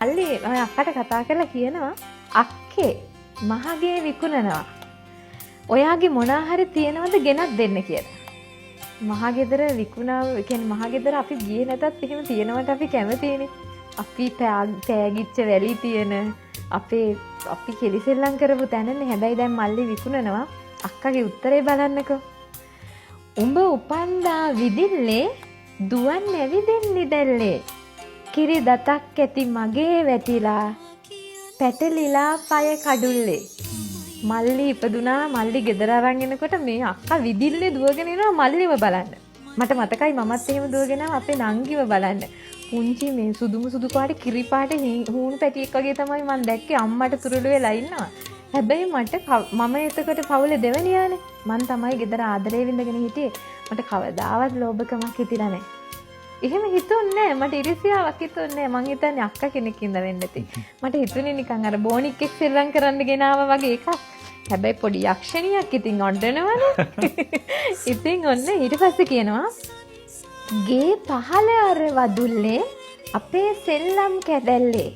අල්ලි මම අක්කට කතා කරලා කියනවා අක්කේ මහගේ විකුණනවා. ඔයාගේ මොනා හරි තියනවද ගෙනත් දෙන්න කියලා. මහගෙදර විකුණා කියන්නේ මහගෙදර අපි ගියේ නැතත් එහෙම තියනවට අපි කැමතිනේ. අපි පෑගිච්ච වැලි තියෙන අපි කෙලිසෙල්ලම් කරපු තැනනේ. හැබැයි දැන් මල්ලි විකුණනවා. අක්කගේ උත්තරේ බලන්නකෝ. උඹ උපන්දා විදිල්ලේ දුවන් නැවිදෙන්නේ දැල්ලේ. කිරි දතක් ඇති මගේ වැටිලා පැටලිලා පය කඩුල්ලේ. මල්ලි ඉපදුනා. මල්ලි ගෙදර අරන් එනකොට මේ අක්කා විදිල්ලේ දුවගෙන එනවා මල්ලිව බලන්න. මට මතකයි මමත් එහෙම දුවගෙන අපේ නංගිව බලන්න. පුංචි මේ සුදු පාට කිරි පාට හූණු පැටියෙක් වගේ තමයි මම දැක්කේ. අම්මට තුරුළු වෙලා ඉන්නවා. හැබැයි මම එතකොට පවුලේ දෙවෙනියානේ. මං තමයි ගෙදර ආදරේ විඳගෙන හිටියේ. මට කවදාවත් ලෝභකමක් හිතිලා නැහැ. එහෙම හිතුන්නේ නැහැ. මට ඉරිසියාවක් හිතුන්නේ නැහැ. මං හිතන්නේ අක්කා කෙනෙක් ඉඳ වෙන්න ඇති. මට හිතුනේ නිකන් අර බෝනික් එක්ක සෙල්ලම් කරන්න ගෙනාවා වගේ එකක්. හැබැයි පොඩි යක්ෂණියක් ඉතින් ඔඩනවනේ. ඉතින් ඔන්න ඊට පස්සේ කියනවා ගේ පහල අර වදුල්ලේ අපේ සෙල්ලම් කැදැල්ලේ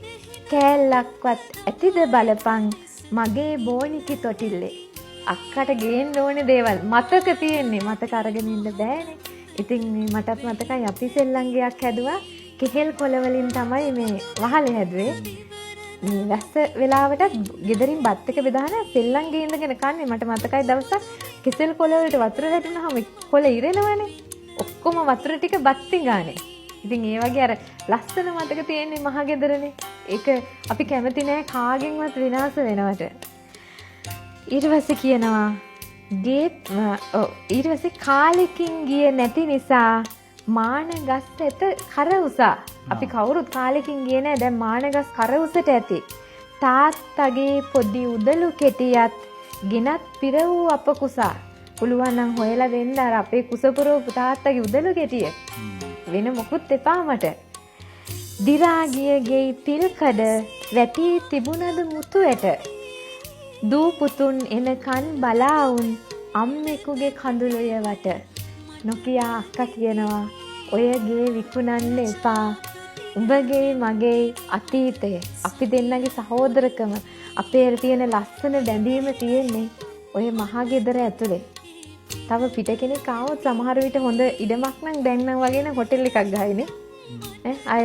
කෑල්ලක්වත් ඇතිද බලපං මගේ බෝනිකි තොටිල්ලේ. අක්කට ගේන්න ඕනේ දේවල් මතක තියෙන්නේ. මතක අරගෙන ඉන්න බෑනේ. ඉතින් මටත් මතකයි අපි සෙල්ලම් ගයක් හැදුවා. කෙහෙල් කොළ වලින් තමයි මේ වහලේ හැදුවේ. මේ වැස්ස වෙලාවටත් ගෙදරින් බත් එක බෙදාන සෙල්ලම් ගේන්නගෙන කන්නේ. මට මතකයි දවසක් කෙසෙල් කොළ වලට වතුර වැටුනහම කොළ ඉරෙනවනේ. ඔක්කොම වතුර ටික බත්ති ගානේ. ඉතින් ඒ වගේ අර ලස්සන මතක තියෙන්නේ මහ ගෙදරනේ. ඒක අපි කැමති නෑ කාගෙන්වත් විනාශ වෙනවට. ඊට පස්සේ කියනවා ඊට පස්සේ කාලෙකින් ගියේ නැති නිසා මාන ගස් ඇත කර උසා. අපි කවුරුත් කාලෙකින් ගියේ නෑ. දැන් මාන ගස් කර උසට ඇති. තාත්තගේ පොඩි උදළු කෙටියත් ගෙනත් පිර වූ අප කුසා. පුළුවන් නම් හොයලා දෙන්න අර අපේ කුසපුරෝ තාත්තගේ උදළු කෙටිය. වෙන මොකුත් එපා මට. දිරා ගිය ගෙයි පිල්කඩ වැටි තිබුණද මුතු ඇට. දූ පුතුන් එනකන් බලාවුන් අම්මෙකුගේ කඳුළුය වට. නොකියා අක්කා කියනවා ඔය ගේ විකුණන්න එපා. උඹගේ මගේ අතීතය අපි දෙන්නගේ සහෝදරකම අපේ තියෙන ලස්සන බැඳීම තියෙන්නේ ඔය මහා ගෙදර ඇතුලේ. තව පිට කෙනෙක් ආවොත් සමහර විට හොඳ ඉඩමක් නම් දැන් නම් වගේ නම් හොටෙල් එකක් ගහයිනේ. අය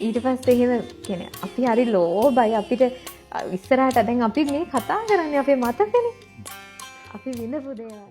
ඊට පස්සේ එහෙම කියන්නේ අපි හරි ලෝභයි. අපිට ඉස්සරහට දැන් අපි මේ කතා කරන්නේ අපේ මතකනේ. අපි විඳපු දේවල්.